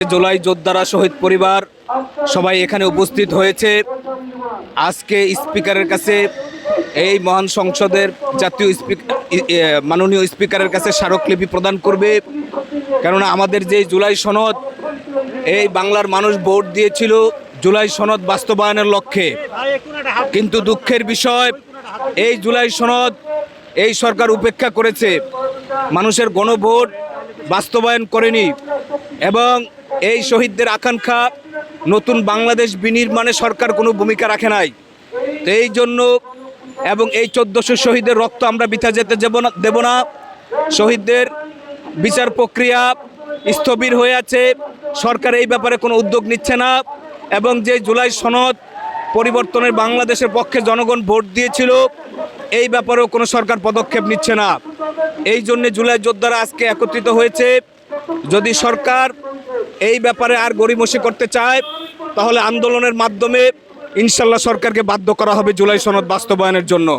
জুলাই যোদ্ধারা শহীদ পরিবার সবাই এখানে উপস্থিত হয়েছে। আজকে স্পিকারের কাছে এই মহান সংসদের জাতীয় মাননীয় স্পিকারের কাছে স্মারকলিপি প্রদান করবে। কেননা আমাদের যে জুলাই সনদ, এই বাংলার মানুষ ভোট দিয়েছিল জুলাই সনদ বাস্তবায়নের লক্ষ্যে, কিন্তু দুঃখের বিষয় এই জুলাই সনদ এই সরকার উপেক্ষা করেছে, মানুষের গণভোট বাস্তবায়ন করেনি এবং এই শহীদদের আকাঙ্ক্ষা নতুন বাংলাদেশ বিনির্মাণে সরকার কোনো ভূমিকা রাখে নাই। তো এই জন্য এবং এই 1400 শহীদের রক্ত আমরা বৃথা যেতে দেব না। শহীদদের বিচার প্রক্রিয়া স্থবির হয়ে আছে, সরকার এই ব্যাপারে কোনো উদ্যোগ নিচ্ছে না এবং যে জুলাই সনদ পরিবর্তনের বাংলাদেশের পক্ষে জনগণ ভোট দিয়েছিল এই ব্যাপারেও কোনো সরকার পদক্ষেপ নিচ্ছে না। এই জন্যে জুলাই যোদ্ধারা আজকে একত্রিত হয়েছে। যদি সরকার এই ব্যাপারে আর গড়িমসি করতে চায় তাহলে আন্দোলনের মাধ্যমে ইনশাল্লাহ সরকারকে বাধ্য করা হবে জুলাই সনদ বাস্তবায়নের জন্য।